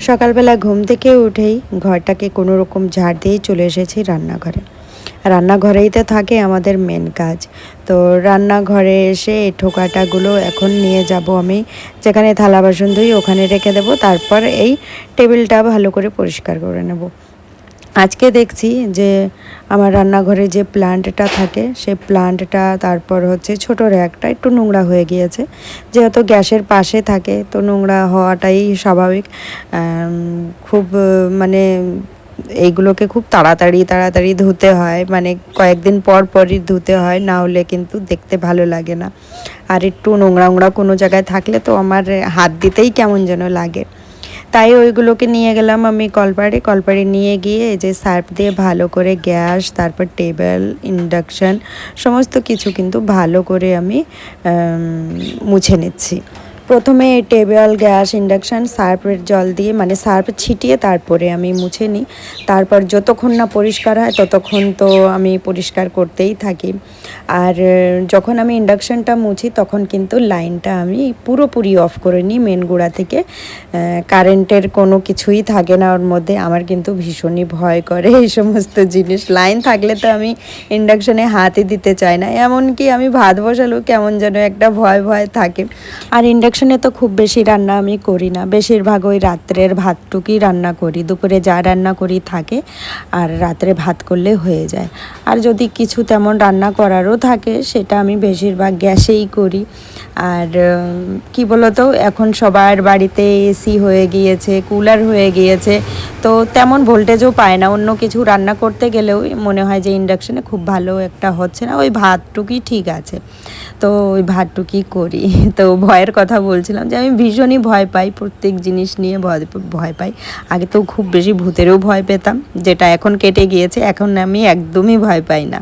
সকালবেলা ঘুম থেকে উঠেই ঘরটাকে কোনো রকম ঝাড় দিয়েই চলে এসেছি রান্নাঘরে। রান্নাঘরেই তো থাকে আমাদের মেন কাজ। তো রান্নাঘরে এসে এই ঠোকাটাগুলো এখন নিয়ে যাব আমি, যেখানে থালা বাসন ধুই ওখানে রেখে দেবো। তারপর এই টেবিলটা ভালো করে পরিষ্কার করে নেব। আজকে দেখছি যে আমার রান্নাঘরে যে প্লান্টটা থাকে সেই প্লান্টটা, তারপর হচ্ছে ছোটো র্যাকটা একটু নোংরা হয়ে গিয়েছে। যেহেতু গ্যাসের পাশে থাকে তো নোংরা হওয়াটাই স্বাভাবিক। খুব মানে এইগুলোকে খুব তাড়াতাড়ি ধুতে হয়, মানে কয়েকদিন পর পরই ধুতে হয়, না হলে কিন্তু দেখতে ভালো লাগে না। আর একটু নোংরা নোংরা কোনো জায়গায় থাকলে তো আমার হাত দিতেই কেমন যেন লাগে। তাই ওইগুলোকে নিয়ে গেলাম আমি কলপাড়ে নিয়ে গিয়ে যে সার্ফ দিয়ে ভালো করে গ্যাস, তারপর টেবিল, ইন্ডাকশান সমস্ত কিছু কিন্তু ভালো করে আমি মুছে নিচ্ছি। প্রথমে টেবিল, গ্যাস, ইন্ডাকশান সার্ফের জল দিয়ে, মানে সার্ফ ছিটিয়ে তারপরে আমি মুছে নিই। তারপর যতক্ষণ না পরিষ্কার হয় ততক্ষণ তো আমি পরিষ্কার করতেই থাকি। আর যখন আমি ইন্ডাকশানটা মুছি তখন কিন্তু লাইনটা আমি পুরোপুরি অফ করে নিই মেন গোড়া থেকে। কারেন্টের কোনো কিছুই থাকে না ওর মধ্যে। আমার কিন্তু ভীষণই ভয় করে এই সমস্ত জিনিস। লাইন থাকলে তো আমি ইন্ডাকশানে হাতই দিতে চাই না, এমনকি আমি ভাত বসালেও কেমন যেন একটা ভয় ভয় থাকে। আর ইন্ডাকশানে তো খুব বেশি রান্না আমি করি না, বেশিরভাগ ওই রাত্রের ভাতটুকুই রান্না করি। দুপুরে যা রান্না করি থাকে, আর রাত্রে ভাত করলে হয়ে যায়। আর যদি কিছু তেমন রান্না করারও থাকে সেটা আমি বেশিরভাগ গ্যাসেই করি। আর কি বলতো, এখন সবার বাড়িতে এসি হয়ে গিয়েছে, কুলার হয়ে গিয়েছে, তো তেমন ভোল্টেজও পায় না। অন্য কিছু রান্না করতে গেলেও মনে হয় যে ইন্ডাকশানে খুব ভালো একটা হচ্ছে না, ওই ভাতটুকুই ঠিক আছে, তো ওই ভাতটুকুই করি। তো ভয়ের কথা বলছিলাম যে আমি ভীষণই ভয় পাই, প্রত্যেক জিনিস নিয়ে ভয় পাই। আগে তো খুব বেশি ভূতেরও ভয় পেতাম, যেটা এখন কেটে গিয়েছে। এখন আমি একদমই ভয় পাই না।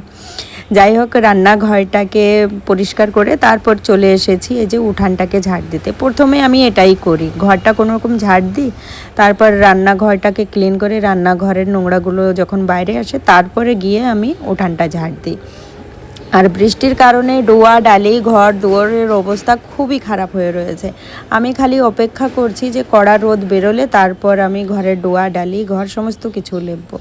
যাই হোক, রান্নাঘরটাকে পরিষ্কার করে তারপর চলে এসেছি এই যে উঠানটাকে ঝাড় দিতে। প্রথমে আমি এটাই করি, ঘরটা কোনো রকম ঝাড় দিই, তারপর রান্নাঘরটাকে ক্লিন করে রান্নাঘরের নোংরাগুলো যখন বাইরে আসে তারপরে গিয়ে আমি উঠানটা ঝাড় দিই। আর বৃষ্টির কারণে ডোয়া ডালি ঘর দুয়ারের অবস্থা খুবই খারাপ হয়ে রয়েছে। আমি খালি অপেক্ষা করছি যে কড়া রোদ বেরোলে তারপর আমি ঘরের ডোয়া ডালি ঘর সমস্ত কিছু লেপবো।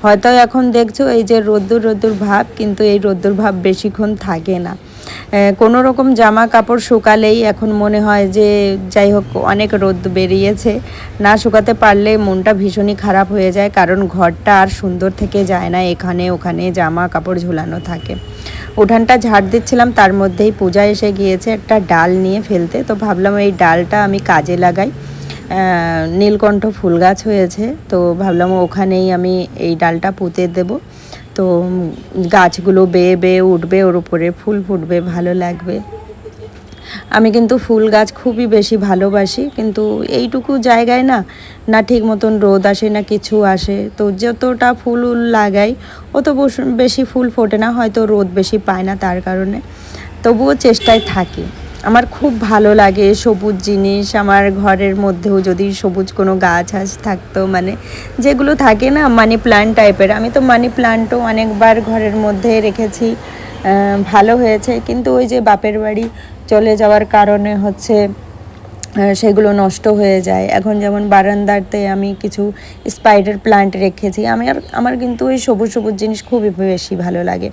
হয়তো এখন দেখছো এই যে রোদ্দুর ভাব, কিন্তু এই রোদ্দুর ভাব বেশিক্ষণ থাকে না। কোনো রকম জামা কাপড় শুকালেই এখন মনে হয় যে যাই হোক অনেক রোদ বেরিয়েছে, না শুকাতে পারলে মনটা ভীষণই খারাপ হয়ে যায়, কারণ ঘরটা আর সুন্দর থেকে যায় না, এখানে ওখানে জামা কাপড় ঝুলানো থাকে। উঠানটা ঝাড় দিচ্ছিলাম, তার মধ্যেই পূজা এসে গিয়েছে একটা ডাল নিয়ে ফেলতে, তো ভাবলাম এই ডালটা আমি কাজে লাগাই। নীলকণ্ঠ ফুল গাছ হয়েছে, তো ভাবলাম ওখানেই আমি এই ডালটা পুঁতে দেব। তো গাছগুলো বেয়ে বেয়ে উঠবে, ওর উপরে ফুল ফুটবে, ভালো লাগবে। আমি কিন্তু ফুল গাছ খুবই বেশি ভালোবাসি, কিন্তু এইটুকু জায়গায় না না ঠিক মতন রোদ আসে না কিছু আসে, তো যতটা ফুল লাগাই অত বেশি ফুল ফোটে না, হয়তো রোদ বেশি পায় না তার কারণে। তবুও চেষ্টায় থাকি। আমার খুব ভালো লাগে সবুজ জিনিস। আমার ঘরের মধ্যেও যদি সবুজ কোনো গাছ থাকতো, মানে যেগুলো থাকে না মানি প্লান্ট টাইপের, আমি তো মানি প্লান্টও অনেকবার ঘরের মধ্যে রেখেছি, ভালো হয়েছে। কিন্তু ওই যে বাপের বাড়ি চলে যাওয়ার কারণে হচ্ছে সেগুলো নষ্ট হয়ে যায়। এখন যেমন বারান্দাতে আমি কিছু স্পাইডার প্লান্ট রেখেছি। আমার কিন্তু ওই সবুজ সবুজ জিনিস খুবই বেশি ভালো লাগে।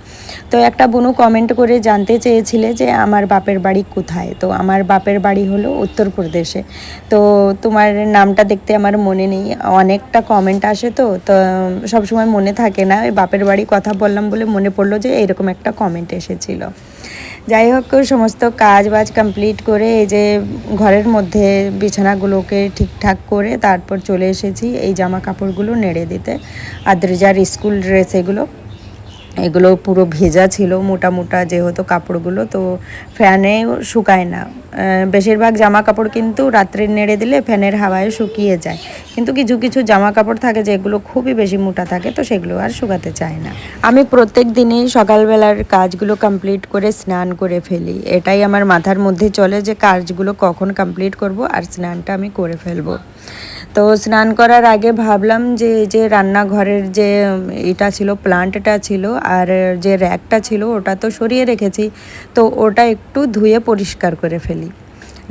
তো একটা বোনও কমেন্ট করে জানতে চেয়েছিলে যে আমার বাপের বাড়ি কোথায়। তো আমার বাপের বাড়ি হলো উত্তরপ্রদেশে। তো তোমার নামটা দেখতে আমার মনে নেই, অনেকটা কমেন্ট আসে, তো সবসময় মনে থাকে না। ওই বাপের বাড়ি কথা বললাম বলে মনে পড়লো যে এরকম একটা কমেন্ট এসেছিলো। যাই হোক, সমস্ত কাজ বাজ কমপ্লিট করে এই যে ঘরের মধ্যে বিছানাগুলোকে ঠিকঠাক করে তারপর চলে এসেছি এই জামা কাপড়গুলো নেড়ে দিতে। আদ্রিজার স্কুল ড্রেস এগুলো পুরো ভেজা ছিল, মোটা মোটা যেহেতু কাপড়গুলো, তো ফ্যানে শুকায় না। বেশিরভাগ জামা কাপড় কিন্তু রাত্রে নেড়ে দিলে ফ্যানের হাওয়ায় শুকিয়ে যায়, কিন্তু কিছু কিছু জামা কাপড় থাকে যেগুলো খুবই বেশি মোটা থাকে, তো সেগুলো আর শুকাতে চায় না। আমি প্রত্যেক দিনই সকালবেলার কাজগুলো কমপ্লিট করে স্নান করে ফেলি। এটাই আমার মাথার মধ্যে চলে যে কাজগুলো কখন কমপ্লিট করব আর স্নানটা আমি করে ফেলবো। তো স্নান করার আগে ভাবলাম যে এই যে রান্নাঘরের যে এটা ছিল, প্লান্টটা ছিল, আর যে র্যাকটা ছিল ওটা তো সরিয়ে রেখেছি, তো ওটা একটু ধুয়ে পরিষ্কার করে ফেলি।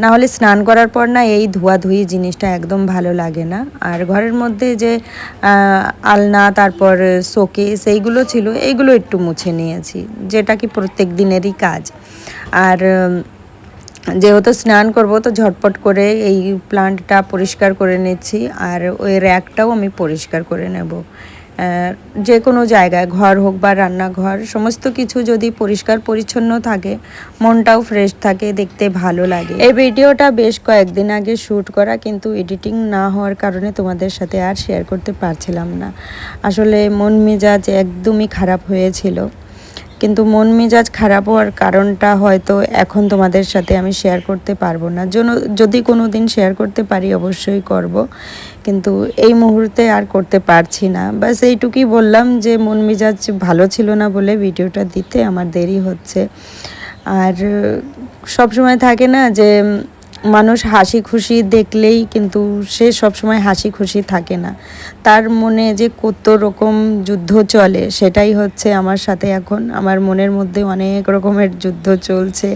না হলে স্নান করার পর না এই ধোয়াধুয়ি জিনিসটা একদম ভালো লাগে না। আর ঘরের মধ্যে যে আলনা, তারপর শোকেস এইগুলো ছিল, এইগুলো একটু মুছে নিয়েছি, যেটা কি প্রত্যেক দিনেরই কাজ। আর যেহেতু স্নান করব তো ঝটপট করে এই প্লান্টটা পরিষ্কার করে নিচ্ছি, আর ওই র্যাকটাও আমি পরিষ্কার করে নেব। যে কোনো জায়গায়, ঘর হোক বা রান্নাঘর, সমস্ত কিছু যদি পরিষ্কার পরিচ্ছন্ন থাকে মনটাও ফ্রেশ থাকে, দেখতে ভালো লাগে। এই ভিডিওটা বেশ কয়েকদিন আগে শ্যুট করা, কিন্তু এডিটিং না হওয়ার কারণে তোমাদের সাথে আর শেয়ার করতে পারছিলাম না। আসলে মন মেজাজ একদমই খারাপ হয়েছিল, কিন্তু মন মেজাজ খারাপ হওয়ার কারণটা হয়তো এখন তোমাদের সাথে আমি শেয়ার করতে পারবো না। যদি কোনো দিন শেয়ার করতে পারি অবশ্যই করব, কিন্তু এই মুহূর্তে আর করতে পারছি না। বাস এইটুকুই বললাম যে মন মেজাজ ভালো ছিল না বলে ভিডিওটা দিতে আমার দেরি হচ্ছে। আর সব সময় থাকে না যে মানুষ হাসি খুশি দেখলেই কিন্তু সে সবসময় হাসি খুশি থাকে না, তার মনে যে কত রকম যুদ্ধ চলে সেটাই হচ্ছে আমার সাথে এখন। আমার মনের মধ্যে অনেক রকমের যুদ্ধ চলছে।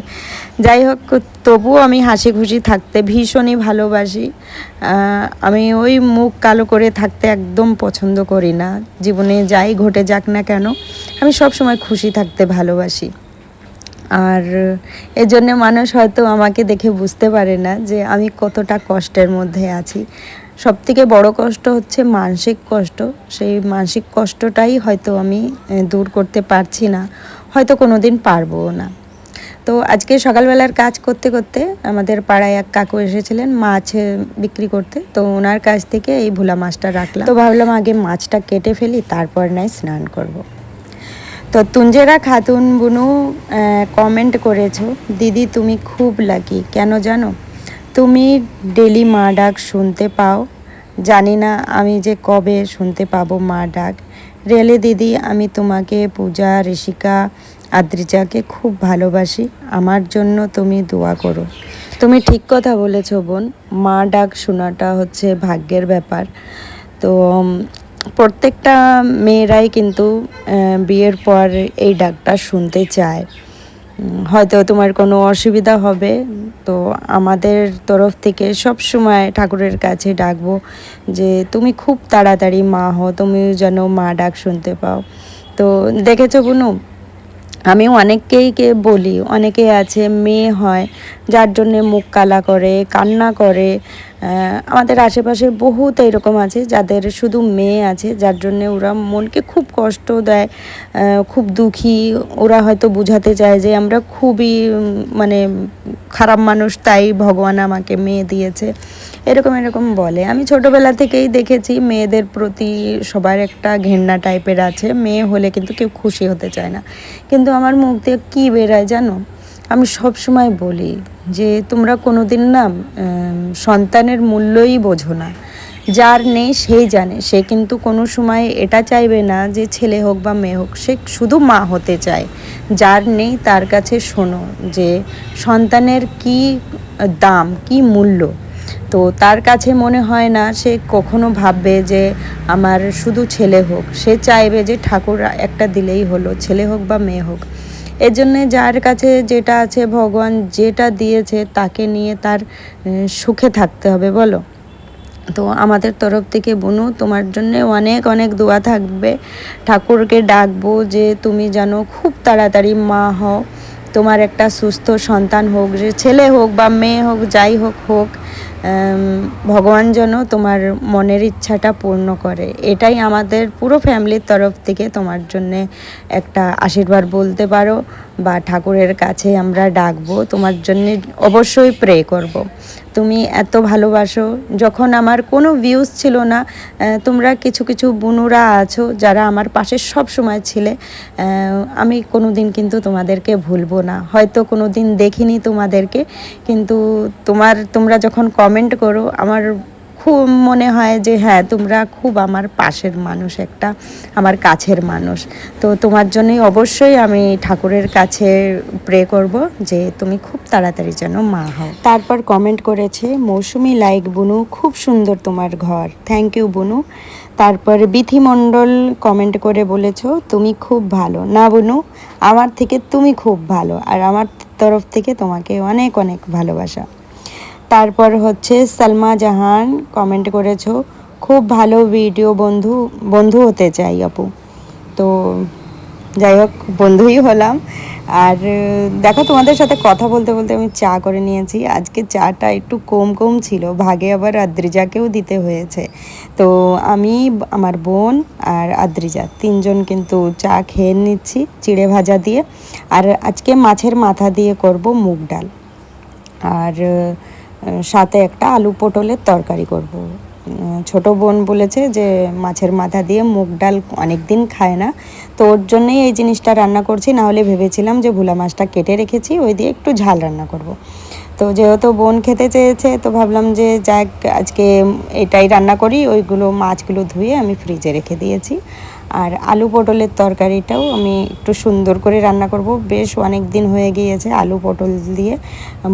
যাই হোক, তবুও আমি হাসি খুশি থাকতে ভীষণই ভালোবাসি। আমি ওই মুখ কালো করে থাকতে একদম পছন্দ করি না। জীবনে যাই ঘটে যাক না কেন, আমি সব সময় খুশি থাকতে ভালোবাসি। আর এজন্য মানুষ হয়তো আমাকে দেখে বুঝতে পারে না যে আমি কতটা কষ্টের মধ্যে আছি। সবথেকে বড় কষ্ট হচ্ছে মানসিক কষ্ট। সেই মানসিক কষ্টটাই হয়তো আমি দূর করতে পারছি না, হয়তো কোনো দিন পারবও না। তো আজকে সকালবেলার কাজ করতে করতে আমাদের পাড়ায় এক কাকু এসেছিলেন মাছ বিক্রি করতে, তো ওনার কাছ থেকে এই ভোলা মাছটা রাখলাম। তো ভাবলাম আগে মাছটা কেটে ফেলি, তারপর নয় স্নান করব। তো তুঞ্জেরা খাতুন বুনু কমেন্ট করেছো, দিদি তুমি খুব লাকি, কেন জানো? তুমি ডেলি মা ডাক শুনতে পাও, জানি না আমি যে কবে শুনতে পাবো মা ডাক। রিয়েলি দিদি, আমি তোমাকে, পূজা, ঋষিকা, আদ্রিজাকে খুব ভালোবাসি, আমার জন্য তুমি দোয়া করো। তুমি ঠিক কথা বলেছো বোন, মা ডাক শোনাটা হচ্ছে ভাগ্যের ব্যাপার। তো প্রত্যেকটা মেয়েরাই কিন্তু বিয়ের পর এই ডাকটা শুনতে চায়। হয়তো তোমার কোনো অসুবিধা হবে, তো আমাদের তরফ থেকে সব সময় ঠাকুরের কাছে ডাকবো যে তুমি খুব তাড়াতাড়ি মা হও, তুমিও যেন মা ডাক শুনতে পাও। তো দেখেছো বুনু, আমিও অনেককেই বলি, অনেকে আছে মেয়ে হয় যার জন্যে মুখ কালা করে, কান্না করে। আমাদের আশেপাশে বহুত এরকম আছে যাদের শুধু মেয়ে আছে, যার জন্যে ওরা মনকে খুব কষ্ট দেয়, খুব দুঃখী। ওরা হয়তো বোঝাতে চায় যে আমরা খুবই মানে খারাপ মানুষ, তাই ভগবান আমাকে মেয়ে দিয়েছে, এরকম এরকম বলে। আমি ছোটোবেলা থেকেই দেখেছি মেয়েদের প্রতি সবার একটা ঘেন্না টাইপের আছে, মেয়ে হলে কিন্তু কেউ খুশি হতে চায় না। কিন্তু আমার মুখ দিয়ে কী বেরায় জানো? আমি সব সময় বলি যে তোমরা কোনো দিন না সন্তানের মূল্যই বোঝো না। যার নেই সেই জানে, সে কিন্তু কোনো সময় এটা চাইবে না যে ছেলে হোক বা মেয়ে হোক, সে শুধু মা হতে চায়। যার নেই তার কাছে শোনো যে সন্তানের কি দাম, কি মূল্য। তো তার কাছে মনে হয় না সে কখনো ভাববে যে আমার শুধু ছেলে হোক, সে চাইবে যে ঠাকুর একটা দিলেই হলো, ছেলে হোক বা মেয়ে হোক। এর জন্যে যার কাছে যেটা আছে, ভগবান যেটা দিয়েছে তাকে নিয়ে তার সুখে থাকতে হবে, বলো। তো আমাদের তরফ থেকে বুনু তোমার জন্যে অনেক অনেক দোয়া থাকবে। ঠাকুরকে ডাকবো যে তুমি যেন খুব তাড়াতাড়ি মা হও, তোমার একটা সুস্থ সন্তান হোক, যে ছেলে হোক বা মেয়ে হোক, যাই হোক হোক, ভগবান যেন তোমার মনের ইচ্ছাটা পূর্ণ করে। এটাই আমাদের পুরো ফ্যামিলির তরফ থেকে তোমার জন্যে একটা আশীর্বাদ বলতে পারো, বা ঠাকুরের কাছে আমরা ডাকবো, তোমার জন্যে অবশ্যই প্রে করব। তুমি এত ভালোবাসো, যখন আমার কোনো ভিউজ ছিল না, তোমরা কিছু কিছু বুনুরা আছো যারা আমার পাশে সব সময় ছিলে। আমি কোনো দিন কিন্তু তোমাদেরকে ভুলবো না। হয়তো কোনো দিন দেখিনি তোমাদেরকে, কিন্তু তোমরা যখন কমেন্ট করো আমার খুব মনে হয় যে হ্যাঁ, তোমরা খুব আমার পাশের মানুষ, একটা আমার কাছের মানুষ। তো তোমার জন্যই অবশ্যই আমি ঠাকুরের কাছে প্রে করব যে তুমি খুব তাড়াতাড়ি যেন মা হও। তারপর কমেন্ট করেছে মৌসুমি, লাইক বুনু, খুব সুন্দর তোমার ঘর, থ্যাংক ইউ বুনু। তারপর বিথি মণ্ডল কমেন্ট করে বলেছো তুমি খুব ভালো। না বুনু, আমার থেকে তুমি খুব ভালো, আর আমার তরফ থেকে তোমাকে অনেক অনেক ভালোবাসা। তারপর হচ্ছে সালমা জাহান কমেন্ট করেছো, খুব ভালো ভিডিও, বন্ধু বন্ধু হতে চাই আপু। তো যাই হোক, বন্ধুই হলাম। আর দেখো, তোমাদের সাথে কথা বলতে বলতে আমি চা করে নিয়েছি। আজকে চাটা একটু কম কম ছিল, ভাগে আবার আদ্রিজাকেও দিতে হয়েছে। তো আমি, আমার বোন আর আদ্রিজা তিনজন কিন্তু চা খেয়ে নিচ্ছি চিড়ে ভাজা দিয়ে। আর আজকে মাছের মাথা দিয়ে করব মুগ ডাল, আর সাথে একটা আলু পটলের তরকারি করব। ছোট বোন বলেছে যে মাছের মাথা দিয়ে মুগ ডাল অনেক দিন খায় না, তো ওর জন্যই এই জিনিসটা রান্না করছি। না হলে ভেবেছিলাম যে ভোলা মাছটা কেটে রেখেছি, ওই দিয়ে একটু ঝাল রান্না করব। তো যেহেতু বোন খেতে চেয়েছে, তো ভাবলাম যে যাক আজকে এটাই রান্না করি। ওইগুলো মাছগুলো ধুয়ে আমি ফ্রিজে রেখে দিয়েছি। আর আলু পটলের তরকারিটাও আমি একটু সুন্দর করে রান্না করব। বেশ অনেক দিন হয়ে গিয়েছে আলু পটল দিয়ে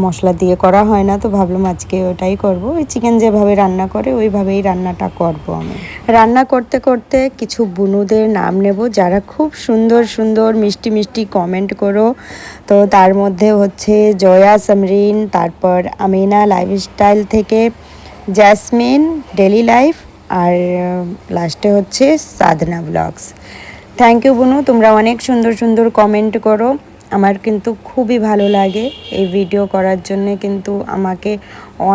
মশলা দিয়ে করা হয় না, তো ভাবলাম আজকে ওটাই করব। ওই চিকেন যেভাবে রান্না করে ওইভাবেই রান্নাটা করব। আমি রান্না করতে করতে কিছু বুনুদের নাম নেব, যারা খুব সুন্দর সুন্দর মিষ্টি মিষ্টি কমেন্ট করো। তো তার মধ্যে হচ্ছে জয়া সমরিন, তারপর আমিনা লাইফস্টাইল থেকে, জ্যাসমিন ডেলি লাইফ, আর লাস্টে হচ্ছে সাধনা ব্লগস। থ্যাংক ইউ বুনু, তোমরা অনেক সুন্দর সুন্দর কমেন্ট করো। আমার কিন্তু খুবই ভালো লাগে এই ভিডিও করার জন্যে, কিন্তু আমাকে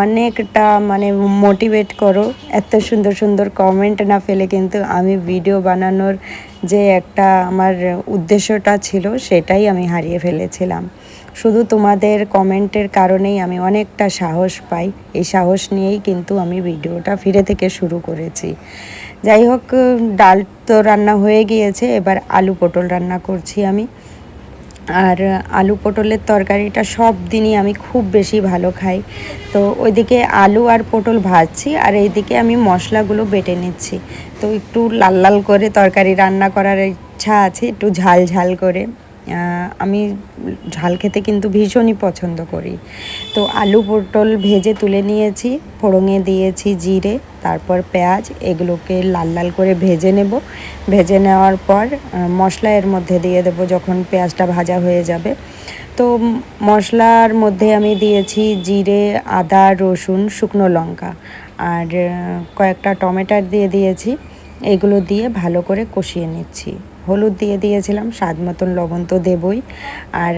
অনেকটা মানে মোটিভেট করো। এত সুন্দর সুন্দর কমেন্ট না ফেলে কিন্তু আমি ভিডিও বানানোর যে একটা আমার উদ্দেশ্যটা ছিল সেটাই আমি হারিয়ে ফেলেছিলাম। শুধু তোমাদের কমেন্টের কারণেই আমি অনেকটা সাহস পাই। এই সাহস নিয়েই কিন্তু আমি ভিডিওটা ফিরে থেকে শুরু করেছি। যাই হোক, ডাল তো রান্না হয়ে গিয়েছে, এবার আলু পটল রান্না করছি আমি। আর আলু পটলের তরকারিটা সব দিনই আমি খুব বেশি ভালো খাই। তো ওইদিকে আলু আর পটল ভাজছি, আর এইদিকে আমি মশলাগুলো বেটে নিচ্ছি। তো একটু লাল লাল করে তরকারি রান্না করার ইচ্ছা আছে, একটু ঝাল ঝাল করে। আমি ঝাল খেতে কিন্তু ভীষণই পছন্দ করি। তো আলু পটল ভেজে তুলে নিয়েছি, ফোড়ঙে দিয়েছি জিরে, তারপর পেঁয়াজ, এগুলোকে লাল লাল করে ভেজে নেব। ভেজে নেওয়ার পর মশলা এর মধ্যে দিয়ে দেবো যখন পেঁয়াজটা ভাজা হয়ে যাবে। তো মশলার মধ্যে আমি দিয়েছি জিরে, আদা, রসুন, শুকনো লঙ্কা, আর কয়েকটা টমেটো দিয়ে দিয়েছি। এগুলো দিয়ে ভালো করে কষিয়ে নিচ্ছি। হলুদ দিয়ে দিয়েছিলাম, স্বাদ মতন লবণ তো দেবই। আর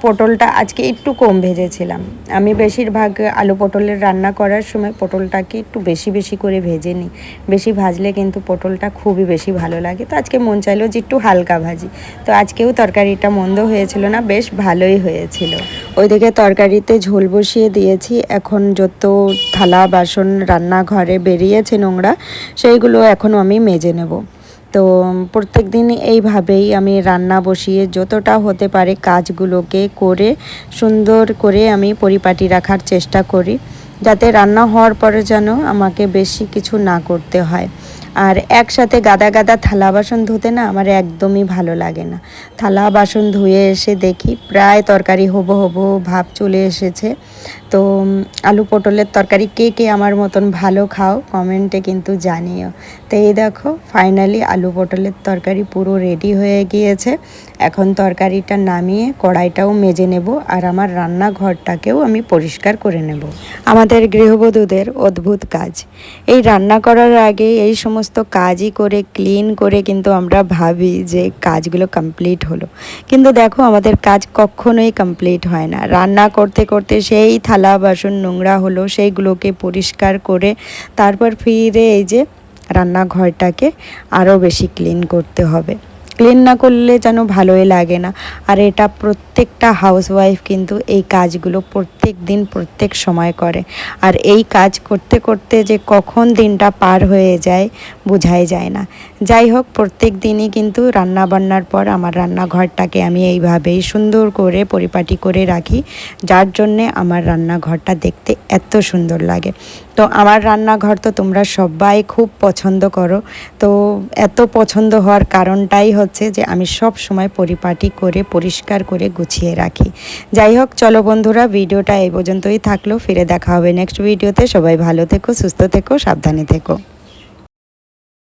পটলটা আজকে একটু কম ভেজেছিলাম। আমি বেশিরভাগ আলু পটলের রান্না করার সময় পটলটাকে একটু বেশি বেশি করে ভেজে নিই। বেশি ভাজলে কিন্তু পটলটা খুবই বেশি ভালো লাগে। তো আজকে মন চাইলো যে একটু হালকা ভাজি। তো আজকেও তরকারিটা মন্দ হয়েছিল না, বেশ ভালোই হয়েছিল। ওইদিকে তরকারিতে ঝোল বসিয়ে দিয়েছি। এখন যত থালা বাসন রান্নাঘরে বেরিয়েছে নোংরা, সেইগুলো এখন আমি মেজে নেব। তো প্রত্যেক দিন এইভাবেই আমি রান্না বসিয়ে যতটা হতে পারে কাজগুলোকে করে সুন্দর করে আমি পরিপাটি রাখার চেষ্টা করি, যাতে রান্না হওয়ার পরে যেন আমাকে বেশি কিছু না করতে হয়। আর একসাথে গাদা গাদা থালা বাসন ধুতে না আমার একদমই ভালো লাগে না। থালা বাসন ধুয়ে এসে দেখি প্রায় তরকারি হবো হবো ভাব চলে এসেছে। তো আলু পটলের তরকারি কে কে আমার মতন ভালো খাও কমেন্টে কিন্তু জানিও। তো এই দেখো ফাইনালি আলু পটলের তরকারি পুরো রেডি হয়ে গিয়েছে। এখন তরকারিটা নামিয়ে কড়াইটাও মেজে নেব, আর আমার রান্নাঘরটাকেও আমি পরিষ্কার করে নেব। আমাদের গৃহবধূদের অদ্ভুত কাজ, এই রান্না করার আগে এই সমস্ত কাজই করে ক্লিন করে কিন্তু আমরা ভাবি যে কাজগুলো কমপ্লিট হলো, কিন্তু দেখো আমাদের কাজ কখনোই কমপ্লিট হয় না। রান্না করতে করতে সেই থালা বাসন নোংরা হলো, সেইগুলোকে পরিষ্কার করে তারপর ফিরে এই যে রান্নাঘরটাকে আরও বেশি ক্লিন করতে হবে। ক্লিন না করলে যেন ভালোই লাগে না। আর এটা প্রত্যেকটা হাউসওয়াইফ কিন্তু এই কাজগুলো প্রত্যেক দিন প্রত্যেক সময় করে। আর এই কাজ করতে করতে যে কখন দিনটা পার হয়ে যায় বোঝাই যায় না। যাই হোক, প্রত্যেক দিনই কিন্তু রান্না বান্নার পর আমার রান্নাঘরটাকে আমি এইভাবেই সুন্দর করে পরিপাটি করে রাখি, যার জন্যে আমার রান্নাঘরটা দেখতে এত সুন্দর লাগে। তো আমার রান্নাঘর তো তোমরা সবাই খুব পছন্দ করো। তো এত পছন্দ হওয়ার কারণটাই হচ্ছে যে আমি সব সময় পরিপাটি করে পরিষ্কার করে গুছিয়ে রাখি। যাই হোক, চলো বন্ধুরা, ভিডিওটা এই পর্যন্তই থাকলো। ফিরে দেখা হবে নেক্সট ভিডিওতে। সবাই ভালো থেকো, সুস্থ থেকো, সাবধানে থেকো।